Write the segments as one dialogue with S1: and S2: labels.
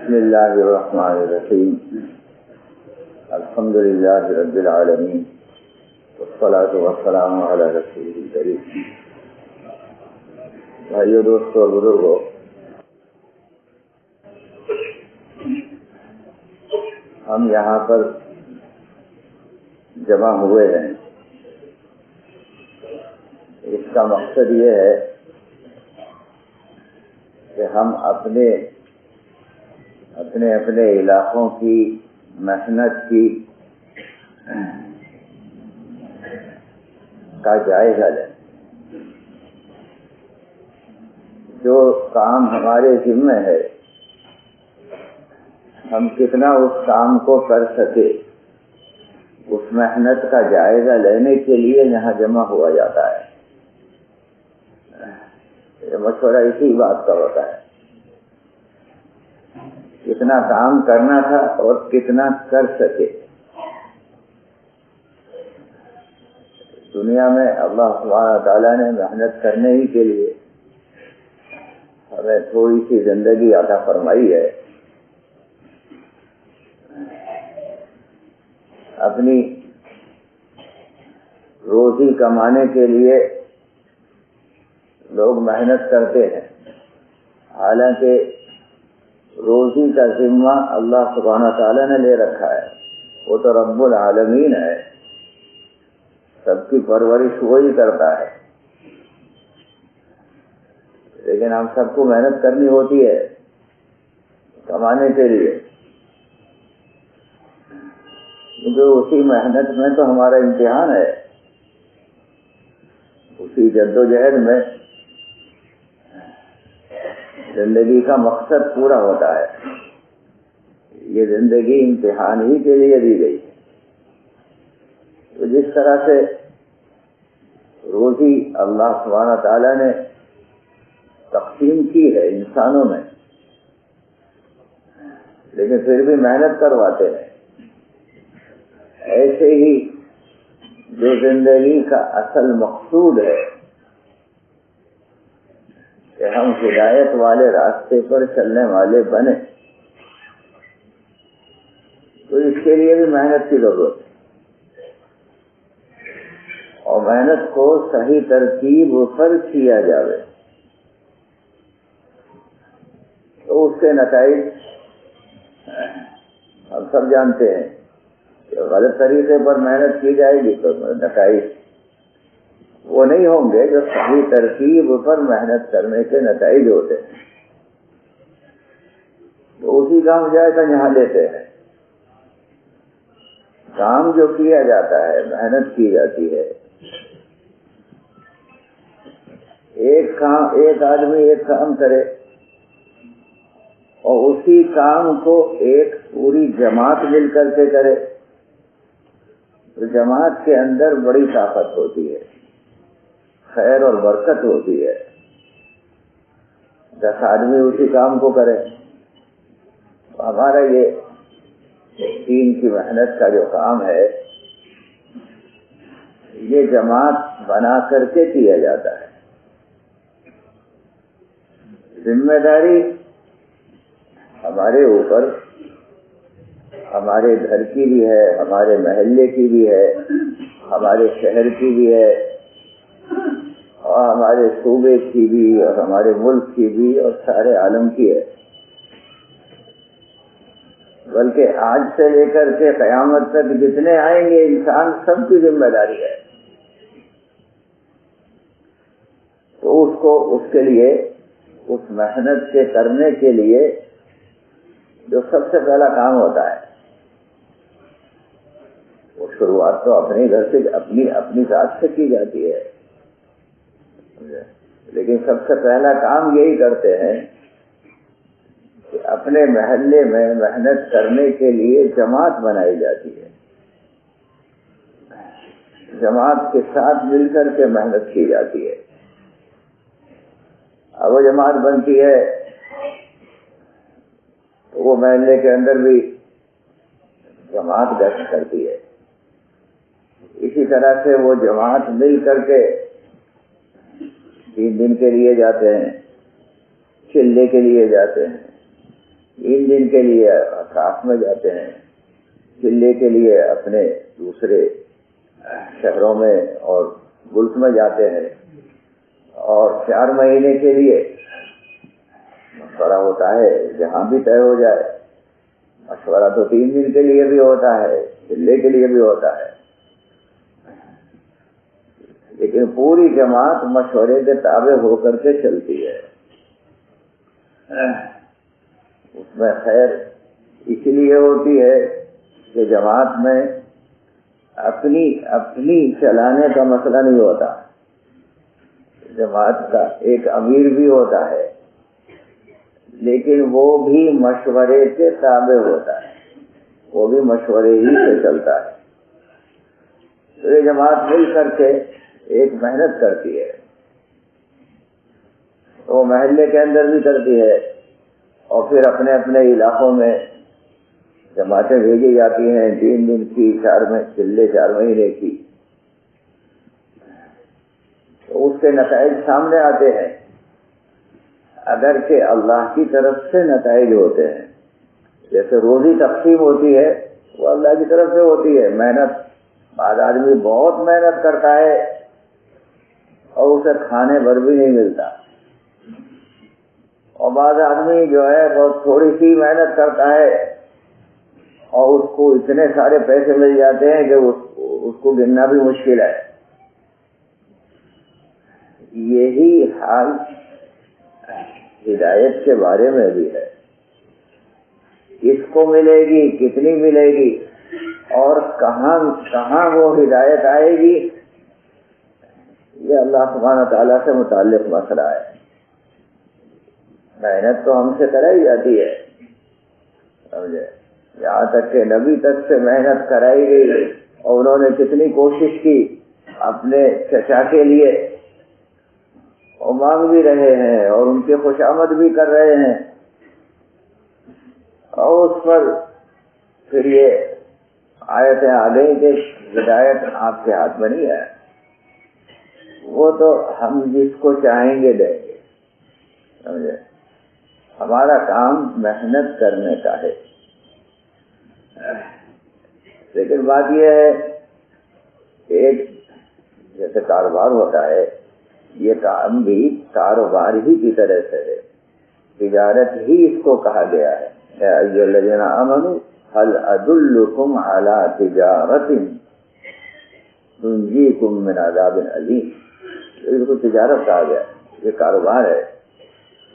S1: بسم اللہ الرحمن الرحیم الحمد للہ رب العالمین والصلاة والسلام علی رسول الکریم۔ بھائیو، دوستو اور بزرگو، ہم یہاں پر جمع ہوئے ہیں، اس کا مقصد یہ ہے کہ ہم اپنے علاقوں کی محنت کا جائزہ لیں۔ جو کام ہمارے ذمہ ہے، ہم کتنا اس کام کو کر سکے، اس محنت کا جائزہ لینے کے لیے یہاں جمع ہوا جاتا ہے۔ یہ مشورہ اسی بات کا ہوتا ہے، کتنا کام کرنا تھا اور کتنا کر سکے۔ دنیا میں اللہ سبحانہ تعالیٰ نے محنت کرنے ہی کے لیے ہمیں تھوڑی سی زندگی عطا فرمائی ہے۔ اپنی روزی کمانے کے لیے لوگ محنت کرتے ہیں، حالانکہ روزی کا ذمہ اللہ سبحانہ تعالیٰ نے لے رکھا ہے۔ وہ تو رب العالمین ہے، سب کی پرورش وہی کرتا ہے، لیکن ہم سب کو محنت کرنی ہوتی ہے کمانے کے لیے، کیونکہ اسی محنت میں تو ہمارا امتحان ہے، اسی جدوجہد میں زندگی کا مقصد پورا ہوتا ہے۔ یہ زندگی امتحان ہی کے لیے دی گئی ہے۔ تو جس طرح سے روزی اللہ سبحانہ تعالیٰ نے تقسیم کی ہے انسانوں میں، لیکن پھر بھی محنت کرواتے ہیں، ایسے ہی جو زندگی کا اصل مقصود ہے کہ ہم ہدایت والے راستے پر چلنے والے بنے، تو اس کے لیے بھی محنت کی ضرورت ہے، اور محنت کو صحیح ترتیب پر کیا جائے تو اس کے نتائج ہم سب جانتے ہیں کہ غلط طریقے پر محنت کی جائے گی تو نتائج وہ نہیں ہوں گے جو صحیح ترتیب پر محنت کرنے کے نتائج ہوتے ہیں۔ تو اسی کا ہم جائزہ یہاں لیتے ہیں۔ کام جو کیا جاتا ہے، محنت کی جاتی ہے، ایک آدمی ایک کام کرے اور اسی کام کو ایک پوری جماعت مل کر کے کرے تو جماعت کے اندر بڑی طاقت ہوتی ہے، خیر اور برکت ہوتی ہے۔ 10 آدمی اسی کام کو کرے، ہمارا یہ دین کی محنت کا جو کام ہے، یہ جماعت بنا کر کے کیا جاتا ہے۔ ذمہ داری ہمارے اوپر، ہمارے گھر کی بھی ہے، ہمارے محلے کی بھی ہے، ہمارے شہر کی بھی ہے، اور ہمارے صوبے کی بھی، اور ہمارے ملک کی بھی، اور سارے عالم کی ہے، بلکہ آج سے لے کر کے قیامت تک جتنے آئیں گے انسان، سب کی ذمہ داری ہے۔ تو اس کے لیے، اس محنت کے کرنے کے لیے جو سب سے پہلا کام ہوتا ہے، وہ شروعات تو اپنے گھر سے، اپنی ذات سے کی جاتی ہے، لیکن سب سے پہلا کام یہی کرتے ہیں کہ اپنے محلے میں محنت کرنے کے لیے جماعت بنائی جاتی ہے، جماعت کے ساتھ مل کر کے محنت کی جاتی ہے۔ اب وہ جماعت بنتی ہے تو وہ محلے کے اندر بھی جماعت گشت کرتی ہے، اسی طرح سے وہ جماعت مل کر کے 3 دن کے لیے جاتے ہیں، چلے کے لیے جاتے ہیں، 3 دن کے لیے ساتھ میں جاتے ہیں، چلے کے لیے اپنے دوسرے شہروں میں اور ملک میں جاتے ہیں، اور 4 مہینے کے لیے مشورہ ہوتا ہے جہاں بھی طے ہو جائے۔ مشورہ تو 3 دن کے لیے بھی ہوتا ہے، چلے کے لیے بھی ہوتا ہے، لیکن پوری جماعت مشورے کے تابع ہو کر کے چلتی ہے۔ اس میں خیر اس لیے ہوتی ہے کہ جماعت میں اپنی چلانے کا مسئلہ نہیں ہوتا، جماعت کا ایک امیر بھی ہوتا ہے لیکن وہ بھی مشورے کے تابع ہوتا ہے، وہ بھی مشورے ہی سے چلتا ہے۔ تو یہ جماعت مل کر کے ایک محنت کرتی ہے، وہ محلے کے اندر بھی کرتی ہے اور پھر اپنے اپنے علاقوں میں جماعتیں بھیجی جاتی ہیں 3 دن کی، 4 مہینے کی۔ تو اس کے نتائج سامنے آتے ہیں، اگرچہ اللہ کی طرف سے نتائج ہوتے ہیں۔ جیسے روزی تقسیم ہوتی ہے وہ اللہ کی طرف سے ہوتی ہے، محنت، بعض آدمی بہت محنت کرتا ہے اور اسے کھانے بھر بھی نہیں ملتا، اور بعض آدمی جو ہے بہت تھوڑی سی محنت کرتا ہے اور اس کو اتنے سارے پیسے مل جاتے ہیں کہ اس کو گننا بھی مشکل ہے۔ یہی حال ہدایت کے بارے میں بھی ہے، کس کو ملے گی، کتنی ملے گی، اور کہاں وہ ہدایت آئے گی، یہ اللہ سبحانہ تعالیٰ سے متعلق مسئلہ ہے۔ محنت تو ہم سے کرائی جاتی ہے، سمجھے، یہاں تک کہ نبی تک سے محنت کرائی گئی اور انہوں نے کتنی کوشش کی اپنے چچا کے لیے، اور مانگ بھی رہے ہیں اور ان کی خوشامد بھی کر رہے ہیں، اور اس پر پھر یہ آیتیں آ گئی کہ ہدایت آپ کے ہاتھ میں نہیں ہے، وہ تو ہم جس کو چاہیں گے دیں گے، سمجھے، ہمارا کام محنت کرنے کا ہے۔ لیکن بات یہ ہے کہ ایک جیسے کاروبار ہوتا ہے، یہ کام بھی کاروبار ہی کی طرح سے ہے، تجارت ہی اس کو کہا گیا ہے۔ اے ایھا الذین آمنوا هل ادلکم علی تجارۃ تنجیکم من عذاب علیم، اس کو تجارت کہا گیا، یہ کاروبار ہے۔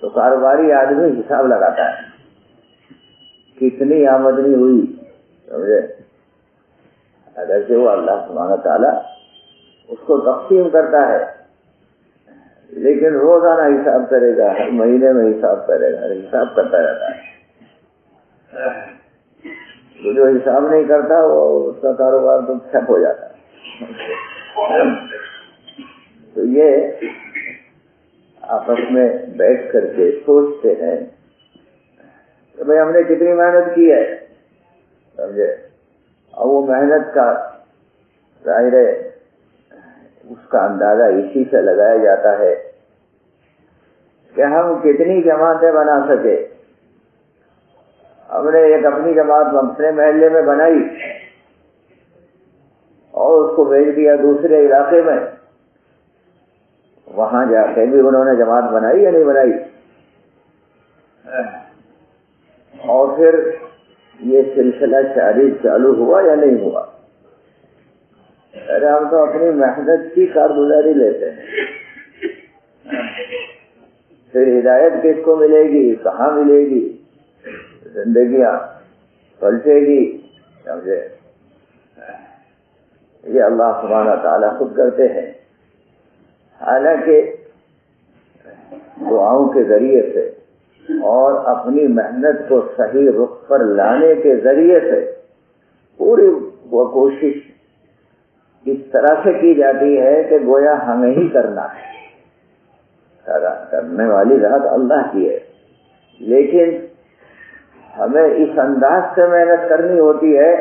S1: تو کاروباری آدمی حساب لگاتا ہے کتنی آمدنی ہوئی، سمجھے، اگرچہ وہ اللہ سبحانہ تعالیٰ اس کو تقسیم کرتا ہے لیکن روزانہ حساب کرے گا، ہر مہینے میں حساب کرے گا، حساب کرتا رہتا ہے۔ تو جو حساب نہیں کرتا وہ اس کا کاروبار تو ٹھپ ہو جاتا ہے۔ تو یہ آپس میں بیٹھ کر کے سوچتے ہیں کہ بھئی ہم نے کتنی محنت کی ہے، سمجھے، اور وہ محنت کا ظاہر ہے اس کا اندازہ اسی سے لگایا جاتا ہے کہ ہم کتنی جماعتیں بنا سکے۔ ہم نے ایک اپنی جماعت اپنے محلے میں بنائی اور اس کو بھیج دیا دوسرے علاقے میں، وہاں جا کے بھی انہوں نے جماعت بنائی یا نہیں بنائی، اور پھر یہ سلسلہ جاری چالو ہوا یا نہیں ہوا۔ ارے ہم تو اپنی محنت کی کارگزاری لیتے ہیں، پھر ہدایت کس کو ملے گی، کہاں ملے گی، زندگیاں پلٹے گی، سمجھے، یہ اللہ سبحانہ تعالیٰ خود کرتے ہیں۔ حالانکہ دعاؤں کے ذریعے سے اور اپنی محنت کو صحیح رخ پر لانے کے ذریعے سے پوری وہ کوشش اس طرح سے کی جاتی ہے کہ گویا ہمیں ہی کرنا ہے، کرنے والی ذات اللہ کی ہے، لیکن ہمیں اس انداز سے محنت کرنی ہوتی ہے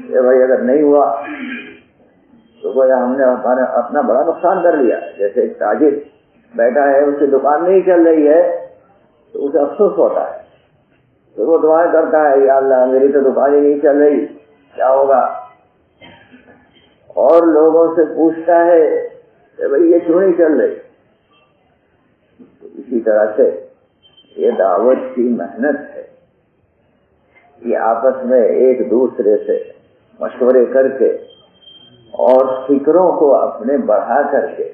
S1: کہ بھائی اگر نہیں ہوا تو گویا ہم نے اپنا بڑا نقصان کر لیا۔ جیسے ایک تاجر بیٹھا ہے، اس کی دکان نہیں چل رہی ہے تو اسے افسوس ہوتا ہے، وہ دعائیں کرتا ہے یا اللہ میری تو دکان ہی نہیں چل رہی، کیا ہوگا؟ اور لوگوں سے پوچھتا ہے کہ بھئی یہ کیوں نہیں چل رہی؟ اسی طرح سے یہ دعوت کی محنت ہے، یہ آپس میں ایک دوسرے سے مشورے کر کے اور فکروں کو اپنے بڑھا کر کے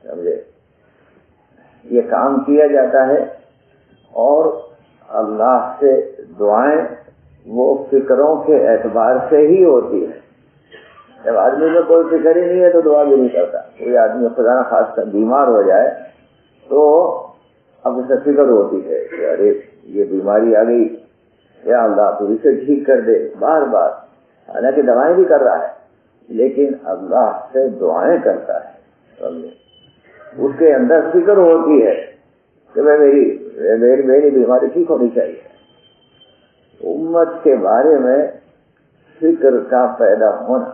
S1: سمجھے یہ کام کیا جاتا ہے، اور اللہ سے دعائیں وہ فکروں کے اعتبار سے ہی ہوتی ہے۔ جب آدمی میں کوئی فکر ہی نہیں ہے تو دعا بھی نہیں کرتا۔ کوئی آدمی خدا نہ خاص بیمار ہو جائے تو اب اسے فکر ہوتی ہے کہ ارے یہ بیماری آ گئی، یا اللہ تو اسے ٹھیک کر دے، بار بار، حالانکہ دوائیں بھی کر رہا ہے لیکن اللہ سے دعائیں کرتا ہے۔ اس کے اندر فکر ہوتی ہے کہ میری بیماری ٹھیک ہونی چاہیے۔ امت کے بارے میں فکر کا پیدا ہونا،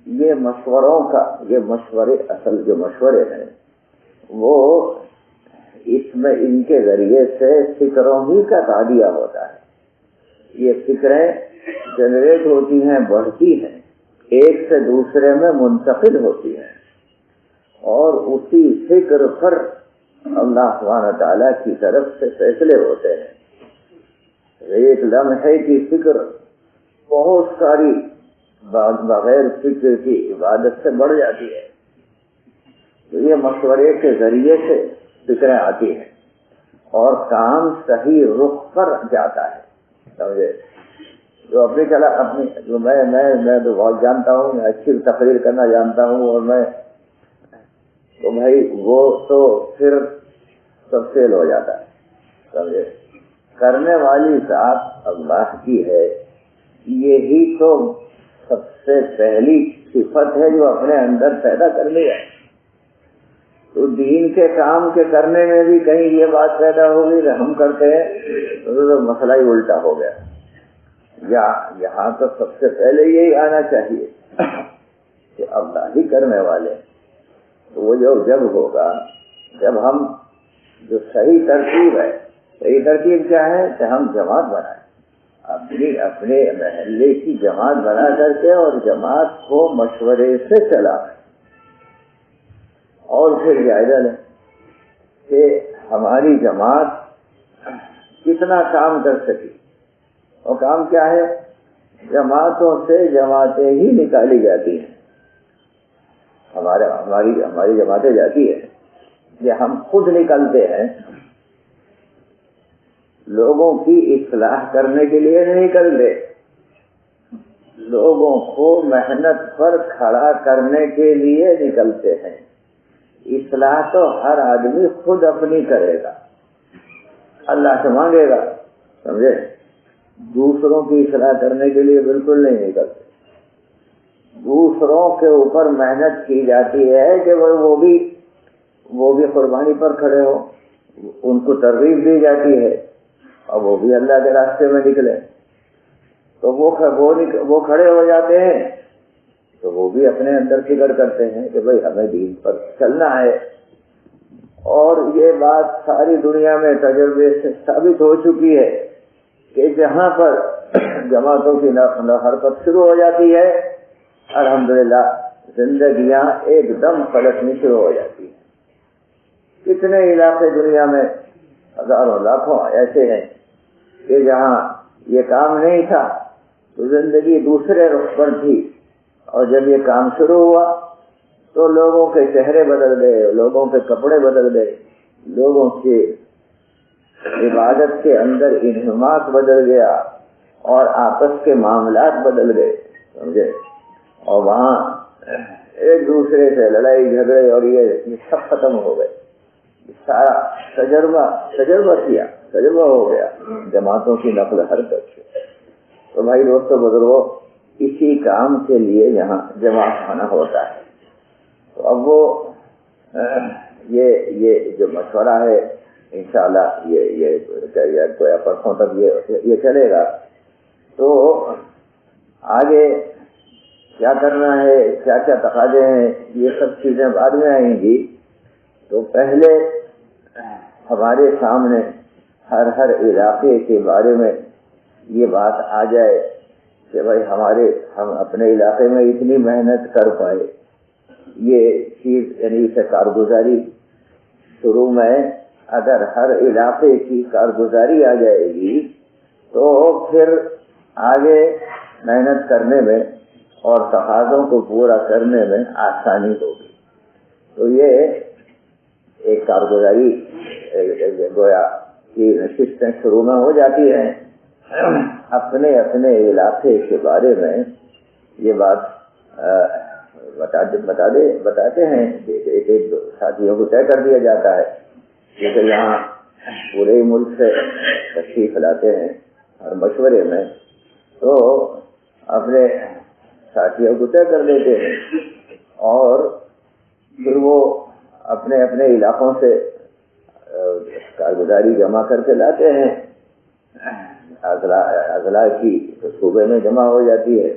S1: یہ مشوروں کا، یہ مشورے اصل جو مشورے ہیں وہ اس میں ان کے ذریعے سے فکروں ہی کا تعدیہ ہوتا ہے۔ یہ فکریں جنریٹ ہوتی ہیں، بڑھتی ہیں، ایک سے دوسرے میں منتقل ہوتی ہیں، اور اسی فکر پر اللہ سبحانہ تعالیٰ کی طرف سے فیصلے ہوتے ہیں۔ ایک لمحے کی فکر بہت ساری بغیر فکر کی عبادت سے بڑھ جاتی ہے۔ تو یہ مشورے کے ذریعے سے فکریں آتی ہیں اور کام صحیح رخ پر جاتا ہے، سمجھے؟ جو اپنی جو میں تو بہت جانتا ہوں، میں اچھی تقریر کرنا جانتا ہوں، اور میں تو بھائی وہ تو پھر سب فیل ہو جاتا ہے، سمجھے؟ کرنے والی ذات اللہ کی ہے، یہی تو سب سے پہلی صفت ہے جو اپنے اندر پیدا کر لی ہے۔ تو دین کے کام کے کرنے میں بھی کہیں یہ بات پیدا ہوگی کہ ہم کرتے ہیں تو مسئلہ ہی الٹا ہو گیا۔ یہاں تو سب سے پہلے یہی آنا چاہیے کہ اللہ ہی کرنے والے، تو وہ جب ہوگا جب ہم جو صحیح ترتیب ہے، صحیح ترتیب کیا ہے کہ ہم جماعت بنائیں، اپنے محلے کی جماعت بنا کر کے، اور جماعت کو مشورے سے چلائیں، اور پھر جائزہ لیں کہ ہماری جماعت کتنا کام کر سکی۔ اور کام کیا ہے؟ جماعتوں سے جماعتیں ہی نکالی جاتی ہیں، ہماری جماعتیں جاتی ہیں، یہ ہم خود نکلتے ہیں، لوگوں کی اصلاح کرنے کے لیے نہیں نکلتے، لوگوں کو محنت پر کھڑا کرنے کے لیے نکلتے ہیں۔ اصلاح تو ہر آدمی خود اپنی کرے گا، اللہ سے مانگے گا، سمجھے؟ دوسروں کی اصلاح کرنے کے لیے بالکل نہیں نکلتے۔ دوسروں کے اوپر محنت کی جاتی ہے کہ وہ بھی قربانی پر کھڑے ہو، ان کو ترغیب دی جاتی ہے، اور وہ بھی اللہ کے راستے میں نکلے، تو وہ کھڑے ہو جاتے ہیں، تو وہ بھی اپنے اندر فکر کرتے ہیں کہ بھئی ہمیں دین پر چلنا ہے۔ اور یہ بات ساری دنیا میں تجربے سے ثابت ہو چکی ہے کہ جہاں پر جماعتوں کی حرکت شروع ہو جاتی ہے، الحمدللہ زندگیاں ایک دم پلٹنی شروع ہو جاتی ہیں۔ کتنے علاقے دنیا میں ہزاروں لاکھوں ایسے ہیں کہ جہاں یہ کام نہیں تھا تو زندگی دوسرے رخ پر تھی، اور جب یہ کام شروع ہوا تو لوگوں کے چہرے بدل گئے، لوگوں کے کپڑے بدل گئے، لوگوں کے عبادت کے اندر انہماک بدل گیا، اور آپس کے معاملات بدل گئے، سمجھے؟ اور وہاں ایک دوسرے سے لڑائی جھگڑے اور یہ سب ختم ہو گئے۔ سارا تجربہ ہو گیا جماعتوں کی نقل حرکت سے۔ تو بھائی دوستو بزرگوں، اسی کام کے لیے یہاں جمع ہونا ہوتا ہے۔ تو اب وہ یہ جو مشورہ ہے انشاءاللہ یہ پرسوں تک یہ چلے گا۔ تو آگے کیا کرنا ہے، کیا کیا تقاضے ہیں، یہ سب چیزیں بعد میں آئیں گی۔ تو پہلے ہمارے سامنے ہر علاقے کے بارے میں یہ بات آ جائے کہ بھائی ہم اپنے علاقے میں اتنی محنت کر پائے، یہ چیز یعنی اسے کارگزاری شروع میں اگر ہر علاقے کی کارگزاری آ جائے گی تو پھر آگے محنت کرنے میں اور تقاضوں کو پورا کرنے میں آسانی ہوگی۔ تو یہ ایک کارگزاری گویا کی نشستیں شروع میں ہو جاتی ہیں، اپنے علاقے کے بارے میں یہ بات بتاتے ہیں کہ ایک ساتھیوں کو طے کر دیا جاتا ہے، جیسے یہاں پورے ملک سے تشریف لاتے ہیں اور مشورے میں، تو اپنے ساتھیوں کو طے کر دیتے ہیں اور پھر وہ اپنے علاقوں سے کارگزاری جمع کر کے لاتے ہیں، اضلاع کی صوبے میں جمع ہو جاتی ہے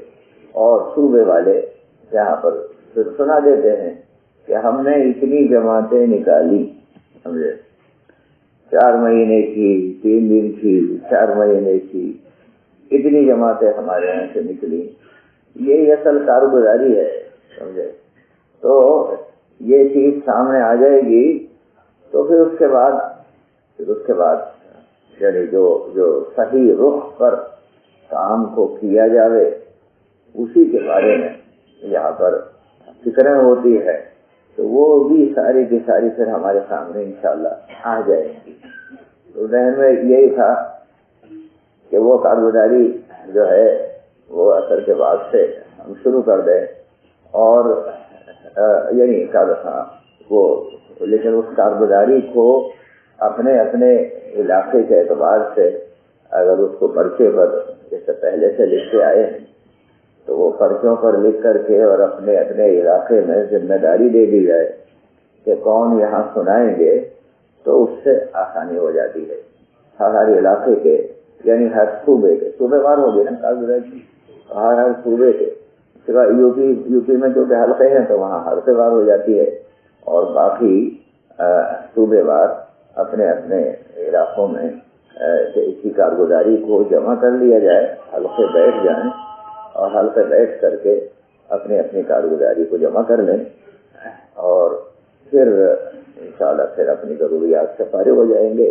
S1: اور صوبے والے یہاں پر پھر سنا دیتے ہیں کہ ہم نے اتنی جماعتیں نکالی، سمجھے، 4 مہینے کی، 3 دن کی، 4 مہینے کی، اتنی جماعتیں ہمارے یہاں سے نکلی، یہی اصل کارگزاری ہے، سمجھے۔ تو یہ چیز سامنے آ جائے گی تو پھر اس کے بعد یعنی جو صحیح رخ پر کام کو کیا جاوے اسی کے بارے میں یہاں پر فکریں ہوتی ہے، تو وہ بھی ساری کی ساری پھر ہمارے سامنے انشاءاللہ آ جائے گی۔ تو ذہن میں یہی تھا کہ وہ کارگزاری جو ہے وہ اثر کے بعد سے ہم شروع کر دیں، اور یعنی وہ لیکن اس کارگزاری کو اپنے علاقے کے اعتبار سے اگر اس کو پرچے پر جیسے پہلے سے لکھ کے آئے ہیں تو وہ پرچوں پر لکھ کر کے اور اپنے علاقے میں ذمہ داری دے دی جائے کہ کون یہاں سنائیں گے، تو اس سے آسانی ہو جاتی ہے۔ ہر علاقے کے یعنی ہر صوبے کے، صوبے وار ہو گئے نا کارگزاری، ہر صوبے کے، یو پی میں جو کہ حلقے ہیں تو وہاں حلقے وار ہو جاتی ہے، اور باقی صوبے وار اپنے علاقوں میں اسی کارگزاری کو جمع کر لیا جائے، حلقے بیٹھ جائیں اور حلقے بیٹھ کر کے اپنی کارگزاری کو جمع کر لیں، اور پھر انشاءاللہ پھر اپنی ضروریات سے فارغ ہو جائیں گے۔